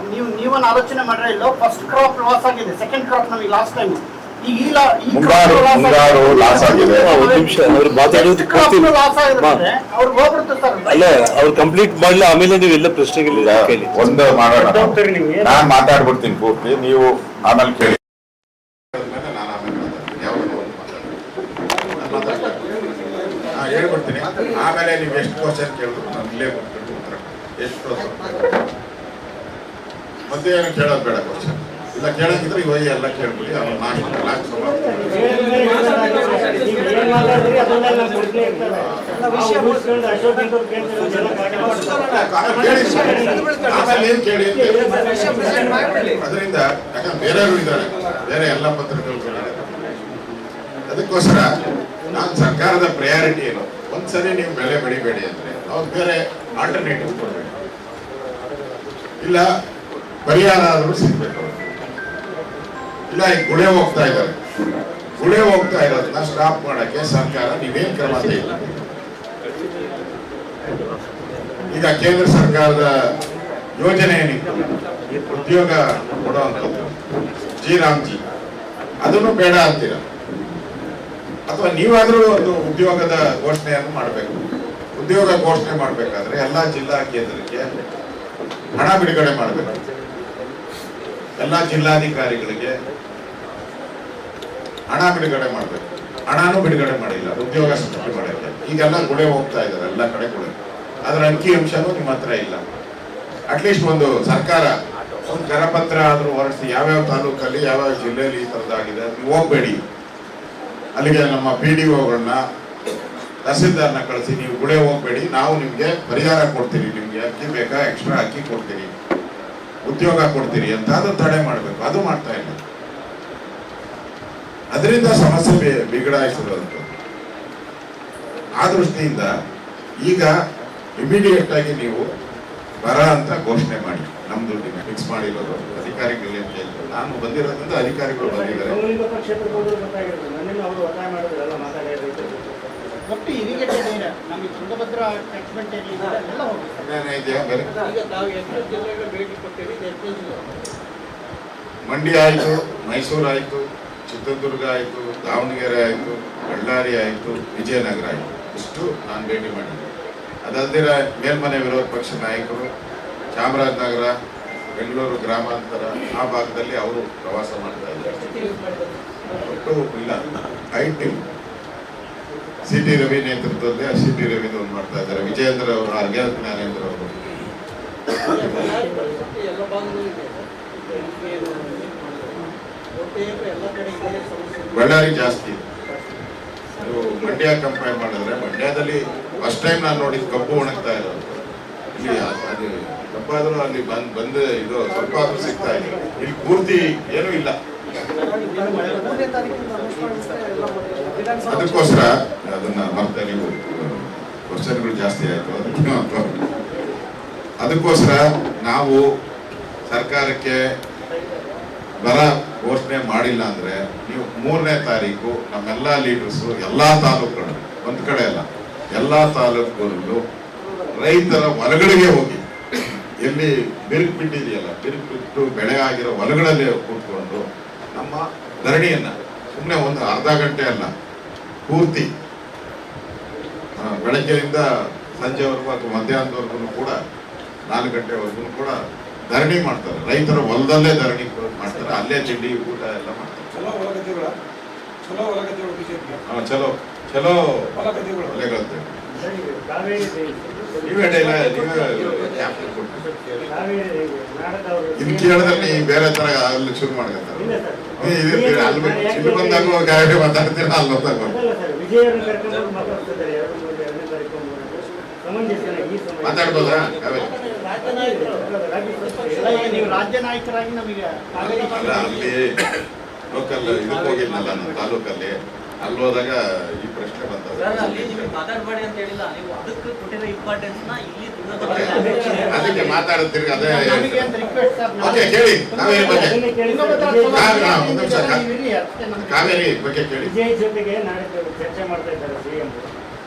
ನೀವೊಂದು ಆಲೋಚನೆ ಮಾಡ್ರೆ ಇಲ್ಲೋ ಫಸ್ಟ್ ಕ್ರಾಪ್ ಲಾಸ್ ಆಗಿದೆ, ಸೆಕೆಂಡ್ ಕ್ರಾಪ್ ನಮಗೆ ಲಾಸ್ಟ್ ಟೈಮ್ ಈಗ ಈ ಲಾ- ಈ ಮುಂಗಾರು crop loss ಮುಂಗಾರು ಆಗಿದೆ. ಲಾಸ್ ಆಗಿದೆ. ಒಂದ್ ನಿಮಿಷ ಅವ್ರು ಮಾತಾಡೋದು ಎಷ್ಟು crop loss ಆಗಿರುತ್ತೆ, ಅವ್ರಿಗೆ ಹೋಗ್ಬಿಡುತ್ತೆ ಸರ್. ಅಲ್ಲ ಅವ್ರು ಕಂಪ್ಲೀಟ್ ಮಾಡಲಿ, ಆಮೇಲೆ ನೀವೆಲ್ಲ ಪ್ರಶ್ನೆಗಳು ಈಗ ಕೇಳಿ. ಒಂದು ಮಾಡೋಣ, ಡಾಕ್ಟರ್ ನೀವು ಏನು- ನಾನ್ ಮಾತಾಡ್ಬಿಡ್ತೀನಿ ಪೂರ್ತಿ, ನೀವು ಆಮೇಲೆ ಕೇಳಿ. ನಾನು ಆಮೇಲೆ ಮಾತಾಡ್ತೀನಿ. ಯಾವಾಗಲೂ ಒಂದು ಮಾತಾಡ್ತೀನಿ. ನಾನು ಮಾತಾಡ್ತೀನಿ. ಹೇಳ್ಬಿಡ್ತೀನಿ. ಆಮೇಲೆ ನೀವು ಎಷ್ಟು ಕ್ವಶನ್ ಕೇಳಿದ್ರು ನಾನು ಇಲ್ಲೇ ಬಂದ್ಬಿಟ್ಟು ಉತ್ತರ ಎಷ್ಟು ಮತ್ತೆ ಏನು ಕೇಳೋದು ಬೇಡ ಕ್ವಶನ್. ಇಲ್ಲ ಕೇಳಂಗಿದ್ರೆ ಇವಾಗ ಎಲ್ಲ ಕೇಳ್ಬಿಡಿ. ಆಮೇಲೆ ಲಾಸ್ಟ್ ಆಮೇಲೆ ಏನ್ ಕೇಳಿ ಅದರಿಂದ ಯಾಕಂದ್ರೆ ಬೇರೆಯವರು ಇದ್ದಾರೆ, ಬೇರೆ ಎಲ್ಲ ಪತ್ರಕರ್ತರು. ಅದಕ್ಕೋಸ್ಕರ ನಾನು ಸರ್ಕಾರದ ಪ್ರಯಾರಿಟಿ ಏನು, ಒಂದ್ಸರಿ ನೀವು ಬೆಲೆ ಬೆಳಿಬೇಡಿ ಅಂದ್ರೆ ಅವ್ರು ಬೇರೆ ಆಲ್ಟರ್ನೇಟಿವ್ ಕೊಡ್ಬೇಕು, ಇಲ್ಲ ಪರಿಹಾರ ಆದರೂ ಸಿಗ್ಬೇಕು. ಇಲ್ಲ ಈಗ ಗುಳೆ ಹೋಗ್ತಾ ಇದ್ದಾರೆ, ಗುಳೆ ಹೋಗ್ತಾ ಇರೋದನ್ನ ಸ್ಟಾಪ್ ಮಾಡಕ್ಕೆ ಸರ್ಕಾರ ನೀವೇನ್ ಕ್ರಮ ತೆಗೆದುಕೊಳ್ಳಿ. ಈಗ ಕೇಂದ್ರ ಸರ್ಕಾರದ ಯೋಜನೆ ಏನಿತ್ತು ಉದ್ಯೋಗ ಕೊಡುವಂಥದ್ದು ಜಿ, ಅದನ್ನು ಬೇಡ ಅಂತೀರ, ಅಥವಾ ನೀವಾದ್ರೂ ಒಂದು ಉದ್ಯೋಗದ ಘೋಷಣೆಯನ್ನು ಮಾಡಬೇಕು. ಉದ್ಯೋಗ ಘೋಷಣೆ ಮಾಡಬೇಕಾದ್ರೆ ಎಲ್ಲಾ ಜಿಲ್ಲಾ ಕೇಂದ್ರಕ್ಕೆ ಹಣ ಬಿಡುಗಡೆ ಮಾಡಬೇಕು. ಎಲ್ಲಾ ಜಿಲ್ಲಾಧಿಕಾರಿಗಳಿಗೆ ಹಣ ಬಿಡುಗಡೆ ಮಾಡಬೇಕು. ಹಣನೂ ಬಿಡುಗಡೆ ಮಾಡಿಲ್ಲ ಉದ್ಯೋಗ ಸೃಷ್ಟಿ ಮಾಡಕ್ಕೆ. ಈಗೆಲ್ಲ ಗುಳೆ ಹೋಗ್ತಾ ಇದ್ದಾರೆ, ಎಲ್ಲ ಕಡೆ ಗುಳೆ. ಅದರ ಅಂಕಿ ಅಂಶನೂ ನಿಮ್ಮ ಹತ್ರ ಇಲ್ಲ. ಅಟ್ಲೀಸ್ಟ್ ಒಂದು ಸರ್ಕಾರ ಒಂದು ಕರಪತ್ರ ಆದ್ರೂ ಹೊರಡಿಸಿ ಯಾವ್ಯಾವ ತಾಲೂಕಲ್ಲಿ ಯಾವ್ಯಾವ ಜಿಲ್ಲೆಯಲ್ಲಿ ಈ ತರದಾಗಿದೆ ನೀವು ಹೋಗ್ಬೇಡಿ, ಅಲ್ಲಿಗೆ ನಮ್ಮ PDOಗಳನ್ನ ತಹಸೀಲ್ದಾರ್ನ ಕಳಿಸಿ ನೀವು ಗುಳೆ ಹೋಗ್ಬೇಡಿ, ನಾವು ನಿಮ್ಗೆ ಪರಿಹಾರ ಕೊಡ್ತೀರಿ, ನಿಮ್ಗೆ ಅಕ್ಕಿ ಬೇಕಾ ಎಕ್ಸ್ಟ್ರಾ ಅಕ್ಕಿ ಕೊಡ್ತೀರಿ, ಉದ್ಯೋಗ ಕೊಡ್ತೀರಿ ಅಂತ ಅದು ತಡೆ ಮಾಡಬೇಕು. ಅದು ಮಾಡ್ತಾ ಇಲ್ಲ. ಅದರಿಂದ ಸಮಸ್ಯೆ ಬಿಗಡಾಯಿಸಿರೋದು. ಆ ದೃಷ್ಟಿಯಿಂದ ಈಗ ಇಮಿಡಿಯೇಟ್ ಆಗಿ ನೀವು ಬರ ಅಂತ ಘೋಷಣೆ ಮಾಡಿ. ನಮ್ದು ಫಿಕ್ಸ್ ಮಾಡಿರೋದು ಅಧಿಕಾರಿಗಳಿಗೆ ಅಂತ ಹೇಳ್ತಾರೆ. ನಾನು ಬಂದಿರೋದ್ರಿಂದ ಅಧಿಕಾರಿಗಳು ಬಂದಿದ್ದಾರೆ. ಒಟ್ಟು ಇರಿಗೇಟೆಡ್ ಏರಿಯಾ ನಮಗೆ ತುಂಗಭದ್ರಾ ಕ್ಯಾಚ್ಮೆಂಟ್ ಏರಿಯಾ ಎಲ್ಲ ಹೋಗುತ್ತೆ. ಇದೆಯಾ ಬೇರೆ? ಈಗ ನಾವು ಎಷ್ಟು ಜಿಲ್ಲೆಗೆ ಭೇಟಿ ಕೊಡ್ತೀವಿ, ಎಷ್ಟು ಜಿಲ್ಲೆ ಮಂಡ್ಯ ಆಯಿತು, ಮೈಸೂರು ಆಯಿತು, ಚಿತ್ರದುರ್ಗ ಆಯಿತು, ದಾವಣಗೆರೆ ಆಯಿತು, ಬಳ್ಳಾರಿ ಆಯಿತು, ವಿಜಯನಗರ ಆಯಿತು, ಇಷ್ಟು ನಾನು ಭೇಟಿ ಮಾಡಿದ್ದೆ. ಅದಲ್ದಿರ ಮೇಲ್ಮನೆ ವಿರೋಧ ಪಕ್ಷ ನಾಯಕರು ಚಾಮರಾಜನಗರ, ಬೆಂಗಳೂರು ಗ್ರಾಮಾಂತರ ಆ ಭಾಗದಲ್ಲಿ ಅವರು ಪ್ರವಾಸ ಮಾಡ್ತಾ ಇದ್ದಾರೆ. ಒಟ್ಟು ಇಲ್ಲ 5 ಟೀಮ್ CT ರವಿ ನೇತೃತ್ವದಲ್ಲಿ CT ರವಿದು ಒಂದು ಮಾಡ್ತಾ ಇದ್ದಾರೆ. ವಿಜಯೇಂದ್ರ ಅವರು, ಅರ್ಘ್ಯ ಜ್ಞಾನೇಂದ್ರ ಅವರು. ಬಳ್ಳಾರಿ ಜಾಸ್ತಿ. ನೀವು ಮಂಡ್ಯ ಕಂಪೇರ್ ಮಾಡಿದ್ರೆ ಮಂಡ್ಯದಲ್ಲಿ ಫಸ್ಟ್ ಟೈಮ್ ನಾನು ನೋಡಿದ್ದು ಕಬ್ಬು ಒಣಗ್ತಾ ಇರೋದು. ಇಲ್ಲಿ ಅದು ಕಬ್ಬಾದ್ರೂ ಅಲ್ಲಿ ಬಂದು ಇದು ಸ್ವಲ್ಪ ಆದ್ರೂ ಸಿಗ್ತಾ ಇದೆ. ಇಲ್ಲಿ ಪೂರ್ತಿ ಏನೂ ಇಲ್ಲ. ಅದಕ್ಕೋಸ್ಕರ ಅದನ್ನ ಮತ್ತೆ ನೀವು ಕ್ವಶನ್ಗಳು ಜಾಸ್ತಿ ಆಯ್ತು ಅದಕ್ಕೋಸ್ಕರ ನಾವು ಸರ್ಕಾರಕ್ಕೆ ಬರ ಘೋಷಣೆ ಮಾಡಿಲ್ಲ ಅಂದ್ರೆ ನೀವು 3ನೇ ತಾರೀಕು ನಮ್ಮೆಲ್ಲಾ ಲೀಡರ್ಸು ಎಲ್ಲಾ ತಾಲೂಕುಗಳು, ಒಂದ್ ಕಡೆ ಅಲ್ಲ ಎಲ್ಲಾ ತಾಲೂಕುಗಳಲ್ಲೂ ರೈತರ ಹೊಲಗಳಿಗೆ ಹೋಗಿ, ಎಲ್ಲಿ ಬಿರುಕು ಬಿಟ್ಟಿದೆಯಲ್ಲ ಬಿರುಕು ಬಿಟ್ಟು ಬೆಳೆ ಆಗಿರೋ ಹೊಲಗಳಲ್ಲಿ ಕೂತ್ಕೊಂಡು ನಮ್ಮ ಧರಣಿಯನ್ನ ಸುಮ್ಮನೆ ಒಂದು ಅರ್ಧ ಗಂಟೆ ಅಲ್ಲ, ಪೂರ್ತಿ ಬೆಳಗ್ಗೆಯಿಂದ ಸಂಜೆವರೆಗೂ ಅಥವಾ ಮಧ್ಯಾಹ್ನದವರೆಗೂ ಕೂಡ 4 ಗಂಟೆವರೆಗೂ ಕೂಡ ಧರಣಿ ಮಾಡ್ತಾರೆ. ರೈತರ ಹೊಲದಲ್ಲೇ ಧರಣಿ ಮಾಡ್ತಾರೆ, ಅಲ್ಲೇ ತಿಂಡಿ ಊಟ ಎಲ್ಲ ಮಾಡ್ತಾರೆ. ಚಲೋ ಚಲೋ ಹೊಲೆಗಳಂತೆ ನೀವೇ ಇನ್ ಕೇಳದಲ್ಲಿ ಬೇರೆ ತರ ಅಲ್ಲಿ ಶುರು ಮಾಡ್ಕೊತಾರೆ. ಇಲ್ಲಿ ಬಂದಾಗ ಗಾಡಿ ಮಾತಾಡ್ತೀರ, ಅಲ್ಲಿ ಹೋದಾಗ ಮಾತಾಡ್ಬೋದಾ? ನೀವು ರಾಜ್ಯ ನಾಯಕರಾಗಿ ನಮಗೆ ಅಲ್ಲ, ಅಲ್ಲಿ ಲೋಕಲ್ ಇದಕ್ಕೆ ಹೋಗಿದ್ನಲ್ಲ ನಾನು ತಾಲೂಕಲ್ಲಿ, ಅಲ್ಲಿ ಹೋದಾಗ ಈ ಪ್ರಶ್ನೆ ಬಂದದ್ದು. ಅದಕ್ಕೆ ಮಾತಾಡುತ್ತೀರಿ. ಅದೇ ಓಕೆ, ಕೇಳಿ ಕಾವೇರಿ ಬಗ್ಗೆ. ಒಂದು ನಿಮಿಷ, ಕಾವೇರಿ ಬಗ್ಗೆ ಕೇಳಿ. ವಿಜಯ್ ಜೊತೆಗೆ ನಾಳೆ ಚರ್ಚೆ ಮಾಡ್ತಾ ಇದ್ದಾರೆ CM.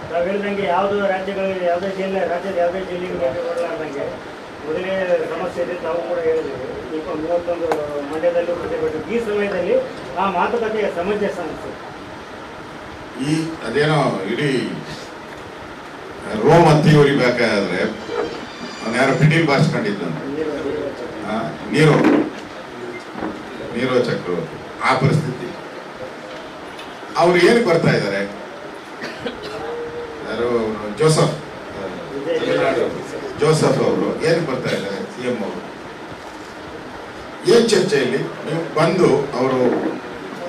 ತಾವು ಹೇಳ್ದಂಗೆ ಯಾವುದೋ ರಾಜ್ಯಗಳು ಯಾವುದೇ ಜಿಲ್ಲೆ ರಾಜ್ಯದ ಯಾವುದೇ ಜಿಲ್ಲೆಗೆ ಭೇಟಿ ಕೊಡಲಾರ್ದಂಗೆ ಮೊದಲೇ ಸಮಸ್ಯೆ ಸಮಸ್ಯೆ ಇದೆ, ತಾವು ಕೂಡ ಹೇಳಿದ್ದೀವಿ. ಈಗ 31 ಮಂಡ್ಯದಲ್ಲೂ ಪ್ರತಿಭಟನೆ. ಈ ಸಮಯದಲ್ಲಿ ಆ ಮಾತುಕತೆಯ ಸಮಂಜಸ ಅನಿಸುತ್ತೆ. ಈ ಅದೇನೋ ಇಡೀ ರೋಮ್ ಹತ್ತಿ ಉರಿಬೇಕಾದ್ರೆ ಅವ್ನು ಯಾರೋ ಪಿಟೀಲ್ ಬಾರಿಸ್ಕೊಂಡಿದ್ದು ನೀರೋ ಚಕ್ರವರ್ತಿ ಆ ಪರಿಸ್ಥಿತಿ. ಅವ್ರು ಏನಕ್ಕೆ ಬರ್ತಾ ಇದ್ದಾರೆ? ಯಾರು ಜೋಸಫ್ ಅವರು ಏನಕ್ಕೆ ಬರ್ತಾ ಇದ್ದಾರೆ? CM ಅವರು ಏನ್ ಚರ್ಚೆಯಲ್ಲಿ ನೀವು ಬಂದು ಅವರು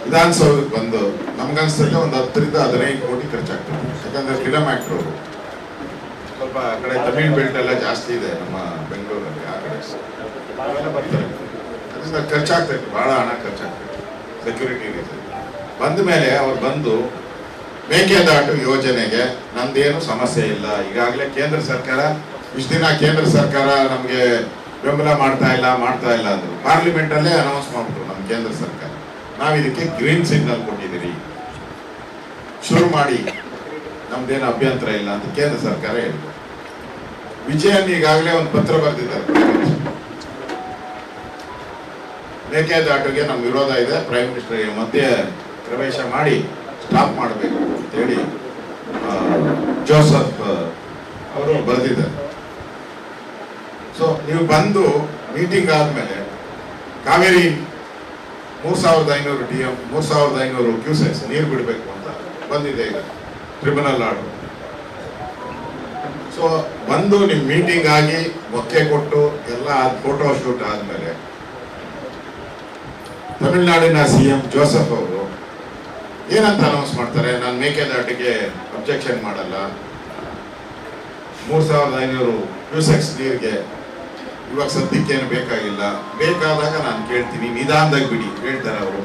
ವಿಧಾನಸೌಧಕ್ಕೆ ಬಂದು ನಮ್ಗನ್ಸ್ತಕ್ಕೆ ಒಂದು 10 ರಿಂದ 15 ಕೋಟಿ ಖರ್ಚಾಗ್ತದೆ. ಯಾಕಂದ್ರೆ ಫಿಲಂ ಆಕ್ಟರ್ ಅವರು ಸ್ವಲ್ಪ ಆ ಕಡೆ ತಮಿಳ್ ಬೆಲ್ಟ್ ಎಲ್ಲ ಜಾಸ್ತಿ ಇದೆ ನಮ್ಮ ಬೆಂಗಳೂರಲ್ಲಿ, ಆ ಕಡೆ ಅವೆಲ್ಲ ಬರ್ತಾರೆ. ಅದರಿಂದ ಖರ್ಚಾಗ್ತೈತೆ, ಬಹಳ ಹಣ ಖರ್ಚಾಗ್ತೈತೆ ಸೆಕ್ಯೂರಿಟಿ ರೀಸನ್. ಬಂದ ಮೇಲೆ ಅವ್ರು ಬಂದು ಮೇಕೆದಾಟು ಯೋಜನೆಗೆ ನಂದೇನು ಸಮಸ್ಯೆ ಇಲ್ಲ, ಈಗಾಗಲೇ ಕೇಂದ್ರ ಸರ್ಕಾರ ಇಷ್ಟು ದಿನ ಕೇಂದ್ರ ಸರ್ಕಾರ ನಮಗೆ ಬೆಂಬಲ ಮಾಡ್ತಾ ಇಲ್ಲ ಅಂದ್ರು. ಪಾರ್ಲಿಮೆಂಟ್ ಅಲ್ಲೇ ಅನೌನ್ಸ್ ಮಾಡ್ಬಿಟ್ರು ನಮ್ಮ ಕೇಂದ್ರ ಸರ್ಕಾರ, ನಾವು ಇದಕ್ಕೆ ಗ್ರೀನ್ ಸಿಗ್ನಲ್ ಕೊಟ್ಟಿದ್ದೀರಿ, ಶುರು ಮಾಡಿ, ನಮ್ದೇನು ಅಭ್ಯಂತರ ಇಲ್ಲ ಅಂತ ಕೇಂದ್ರ ಸರ್ಕಾರ ಹೇಳಿದ್ರು. ವಿಜಯನ್ ಈಗಾಗಲೇ ಒಂದು ಪತ್ರ ಬರೆದಿದ್ದಾರೆ, ಮೇಕೆದಾಟುಗೆ ನಮ್ಮ ವಿರೋಧ ಇದೆ, ಪ್ರೈಮ್ ಮಿನಿಸ್ಟರ್ ಮಧ್ಯೆ ಪ್ರವೇಶ ಮಾಡಿ ಸ್ಟಾಪ್ ಮಾಡಬೇಕು ಅಂತೇಳಿ ಜೋಸಫ್ ಅವರು ಬರೆದಿದ್ದಾರೆ. ಸೊ ನೀವು ಬಂದು ಮೀಟಿಂಗ್ ಆದ್ಮೇಲೆ ಕಾವೇರಿ 3500 TM 3500 ಕ್ಯೂಸೆಕ್ಸ್ ನೀರು ಬಿಡಬೇಕು ಅಂತ ಬಂದಿದೆ ಈಗ ಟ್ರಿಬ್ಯುನಲ್ ಆರ್ಡರ್. ಸೊ ಬಂದು ನಿಮ್ ಮೀಟಿಂಗ್ ಆಗಿ ಮೊಕ್ಕೆ ಕೊಟ್ಟು ಎಲ್ಲ ಫೋಟೋ ಶೂಟ್ ಆದ್ಮೇಲೆ ತಮಿಳುನಾಡಿನ CM ಜೋಸಫ್ ಅವರು ಏನಂತ ಅನೌನ್ಸ್ ಮಾಡ್ತಾರೆ? ನಾನು ಮೇಕೆದಾಟಿಗೆ ಅಬ್ಜೆಕ್ಷನ್ ಮಾಡಲ್ಲ, 3500 ಕ್ಯೂಸೆಕ್ಸ್ ನೀರಿಗೆ ಇವಾಗ ಸದ್ಯಕ್ಕೇನು ಬೇಕಾಗಿಲ್ಲ, ಬೇಕಾದಾಗ ನಾನು ಕೇಳ್ತೀನಿ, ನಿಧಾನದಾಗ ಬಿಡಿ ಹೇಳ್ತಾರೆ ಅವರು.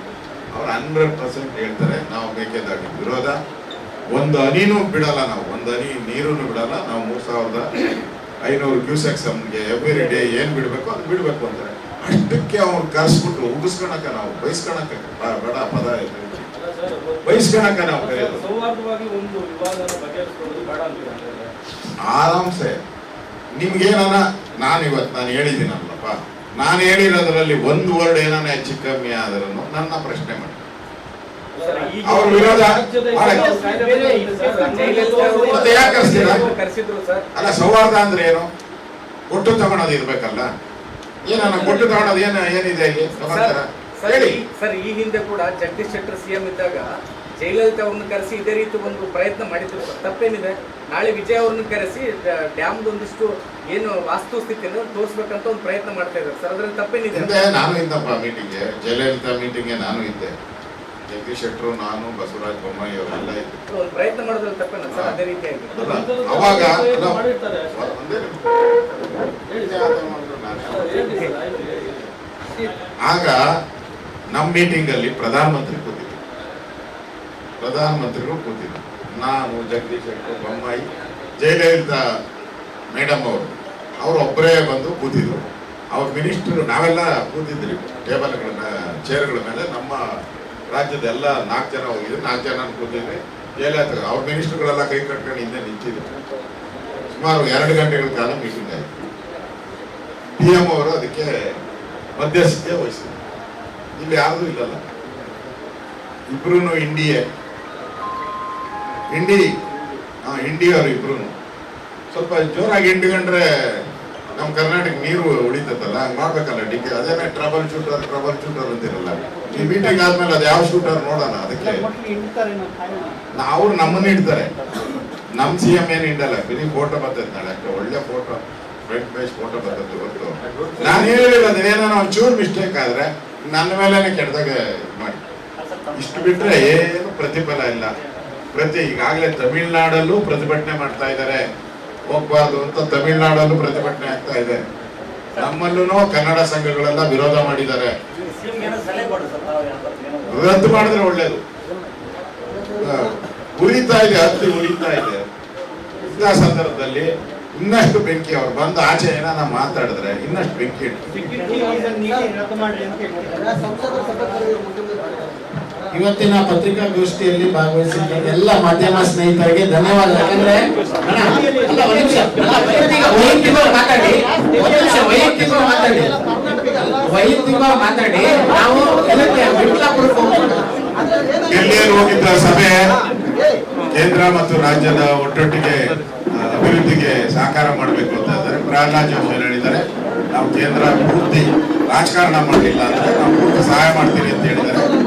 100% ಹೇಳ್ತಾರೆ, ನಾವು ಮೇಕೆದಾಟಿ ವಿರೋಧ, ಒಂದು ಹನಿನೂ ಬಿಡಲ್ಲ, ನಾವು ಒಂದು ಹನಿ ನೀರು ಬಿಡಲ್ಲ, ನಾವು 3500 ಕ್ಯೂಸೆಕ್ಸ್ ನಮ್ಗೆ ಎವ್ರಿ ಡೇ ಏನ್ ಬಿಡ್ಬೇಕು ಅದು ಬಿಡ್ಬೇಕು ಅಂತಾರೆ. ಅಷ್ಟಕ್ಕೆ ಅವ್ರು ಕರ್ಸ್ಬಿಟ್ಟು ಉಗಿಸ್ಕೊಳಕ, ನಾವು ಬಯಸ್ಕೊಳಕ ಬೇಡ ಪದ ಬಯಸ್ಕೊಳಕ ನಾವು ಕರೆಯೋದು ಆರಾಮ್ಸೆ. ನಿಮ್ಗೇನಾನ ನಾನು ಹೇಳಿದ್ದೀನಲ್ಲಪ್ಪ, ನಾನು ಹೇಳಿರೋದ್ರಲ್ಲಿ ಒಂದು ವರ್ಡ್ ಏನಾನ ಹೆಚ್ಚು ಕಮ್ಮಿ ಆದ್ರೂ ನನ್ನ ಪ್ರಶ್ನೆ ಮಾಡಿ ಅವ್ರ ವಿರೋಧ ಮತ್ತೆ ಯಾಕೆ ಕರೆಸ್ತೀರಾ? ಅಲ್ಲ, ಸೌಹಾರ್ದ ಅಂದ್ರೆ ಏನು? ಕೊಟ್ಟು ತಗೊಳೋದು ಇರ್ಬೇಕಲ್ಲ. ಏನಾನ ಕೊಟ್ಟು ತಗೊಳೋದು ಏನಿದೆ ಇಲ್ಲಿ ಹೇಳಿ ಸರ್. ಈ ಹಿಂದೆ ಕೂಡ ಜಗದೀಶ್ ಶೆಟ್ಟರ್ CM ಇದ್ದಾಗ ಜಯಲಲಿತಾ ಅವ್ರನ್ನ ಕರೆಸಿ ಇದೇ ರೀತಿ ಒಂದು ಪ್ರಯತ್ನ ಮಾಡಿದ್ರು ಸರ್. ತಪ್ಪೇನಿದೆ? ನಾಳೆ ವಿಜಯ್ ಅವ್ರನ್ನ ಕರೆಸಿ ಡ್ಯಾಮ್ದು ಒಂದಿಷ್ಟು ಏನು ವಾಸ್ತು ಸ್ಥಿತಿಯನ್ನು ತೋರಿಸ್ಬೇಕಂತ ಒಂದು ಪ್ರಯತ್ನ ಮಾಡ್ತಾ ಇದ್ದಾರೆ ಸರ್. ಅದ್ರಲ್ಲಿ ತಪ್ಪೇನಿದೆ? ನಾನು ಇದ್ದಪ್ಪ ಮೀಟಿಂಗ್ಗೆ, ಜಯಲಲಿತಾ ಮೀಟಿಂಗ್ಗೆ ನಾನು ಇದ್ದೆ, ಜಗದೀಶ್ ಶೆಟ್ಟರು, ನಾನು, ಬಸವರಾಜ ಬೊಮ್ಮಾಯಿ ಅವರೆಲ್ಲ ಇದ್ದರು. ಒಂದು ಪ್ರಯತ್ನ ಮಾಡೋದ್ರಲ್ಲಿ ತಪ್ಪೇನ ಸರ್? ಅದೇ ರೀತಿಯಾಗಿ ಅವಾಗ ಆಗ ನಮ್ಮ ಮೀಟಿಂಗ್ ಅಲ್ಲಿ ಪ್ರಧಾನಮಂತ್ರಿಗಳು ಕೂತಿದ್ರು, ನಾನು, ಜಗದೀಶ್ ಶೆಟ್ಟರ್, ಬೊಮ್ಮಾಯಿ, ಜಯಲಲಿತಾ ಮೇಡಮ್ ಅವರು ಒಬ್ಬರೇ ಬಂದು ಕೂತಿದ್ರು. ಅವ್ರ ಮಿನಿಸ್ಟರ್ ನಾವೆಲ್ಲ ಕೂತಿದ್ರಿ ಟೇಬಲ್ಗಳನ್ನ, ಚೇರ್ಗಳ ಮೇಲೆ. ನಮ್ಮ ರಾಜ್ಯದ ಎಲ್ಲ 4 ಜನ ಹೋಗಿದ್ರು, 4 ಜನ ಕೂತಿದ್ವಿ. ಜಯಲಲಿತಾ ಅವ್ರ ಮಿನಿಸ್ಟರ್ಗಳೆಲ್ಲ ಕೈ ಕಟ್ಕೊಂಡು ಹಿಂದೆ ನಿಂತಿದ್ರು. ಸುಮಾರು 2 ಗಂಟೆಗಳ ಕಾಲ ಮೀಟಿಂಗ್ ಆಯಿತು. PM ಅವರು ಅದಕ್ಕೆ ಮಧ್ಯಸ್ಥಿಕೆ ವಹಿಸಿದ್ರು. ಇಲ್ಲಿ ಯಾರ್ದು ಇಲ್ಲಲ್ಲ, ಇಬ್ರು ಇಂಡಿಯವರು ಇಬ್ರು ಸ್ವಲ್ಪ ಜೋರಾಗಿ ಹಿಂಡ್ಕೊಂಡ್ರೆ ನಮ್ಮ ಕರ್ನಾಟಕ ನೀರು ಉಳಿತತ್ತಲ್ಲ, ಹಂಗ್ ಮಾಡ್ಬೇಕಲ್ಲ. ಅದೇನೇ ಟ್ರಬಲ್ ಶೂಟರ್ ಅಂತಿರಲ್ಲ. ಈ ಮೀಟಿಂಗ್ ಆದ್ಮೇಲೆ ಅದು ಯಾವ ಶೂಟರ್ ನೋಡೋಣ. ಅದಕ್ಕೆ ಅವ್ರು ನಮ್ಮನ್ನ ಇಡ್ತಾರೆ, ನಮ್ CM ಏನು ಹಿಂಡಲ್ಲ. ಬರೀ ಫೋಟೋ ಬರ್ತೈತೆ, ನಾಳೆ ಒಳ್ಳೆ ಫೋಟೋ, ಫ್ರಂಟ್ ಪೇಜ್ ಫೋಟೋ ಬರ್ತದೆ ಹೊರತು ನಾನು ಹೇಳಿಲ್ಲ. ಅದೇನೋ ಒಂಚೂರು ಮಿಸ್ಟೇಕ್ ಆದ್ರೆ ನನ್ನ ಮೇಲೆನೆ ಕೆಟ್ಟದಾಗ ಮಾಡಿ. ಇಷ್ಟು ಬಿಟ್ರೆ ಏನು ಪ್ರತಿಫಲ ಇಲ್ಲ. ಈಗಾಗಲೇ ತಮಿಳ್ನಾಡಲ್ಲೂ ಪ್ರತಿಭಟನೆ ಮಾಡ್ತಾ ಇದ್ದಾರೆ, ಹೋಗ್ಬಾರ್ದು ಅಂತ ತಮಿಳ್ನಾಡಲ್ಲೂ ಪ್ರತಿಭಟನೆ ಆಗ್ತಾ ಇದೆ. ನಮ್ಮಲ್ಲೂ ಕನ್ನಡ ಸಂಘಗಳೆಲ್ಲ ವಿರೋಧ ಮಾಡಿದ್ದಾರೆ. ರದ್ದು ಮಾಡಿದ್ರೆ ಒಳ್ಳೇದು. ಉರಿತಾ ಇದೆ, ಹತ್ತಿ ಉರಿತಾ ಇದೆ. ಇಂಥ ಸಂದರ್ಭದಲ್ಲಿ ಇನ್ನಷ್ಟು ಬೆಂಕಿ, ಅವ್ರು ಬಂದು ಆಚೆ ಏನಾನ ಮಾತಾಡಿದ್ರೆ ಇನ್ನಷ್ಟು ಬೆಂಕಿ ಇವತ್ತಿನ ಪತ್ರಿಕಾಗೋಷ್ಠಿಯಲ್ಲಿ ಭಾಗವಹಿಸಿದ ಎಲ್ಲ ಮಾಧ್ಯಮ ಸ್ನೇಹಿತರಿಗೆ ಧನ್ಯವಾದ. ಯಾಕಂದ್ರೆ ವೈಯಕ್ತಿಕವಾಗಿ ಮಾತಾಡಿ ವೈಯಕ್ತಿಕವಾಗಿ ಮಾತಾಡಿ. ನಾವು ಇದಕ್ಕೆ ವಿಠ್ಲಾಪುರಕ್ಕೆ ಹೋಗೋಣ. ಡೆಲ್ಲಿಯಲ್ಲಿ ಹೋಗಿದ್ದ ಸಭೆ ಕೇಂದ್ರ ಮತ್ತು ರಾಜ್ಯದ ಒಟ್ಟೊಟ್ಟಿಗೆ ಅಭಿವೃದ್ಧಿಗೆ ಸಹಕಾರ ಮಾಡಬೇಕು ಅಂತ ಇದ್ದಾರೆ. ಪ್ರಹ್ಲಾದ್ ಜೋಶಿ ಹೇಳಿದ್ದಾರೆ, ನಾವು ಕೇಂದ್ರ ಪೂರ್ತಿ ರಾಜಕಾರಣ ಮಾಡಲಿಲ್ಲ ಅಂದ್ರೆ ನಾವು ಪೂರ್ತಿ ಸಹಾಯ ಮಾಡ್ತೀವಿ ಅಂತ ಹೇಳಿದ್ದಾರೆ.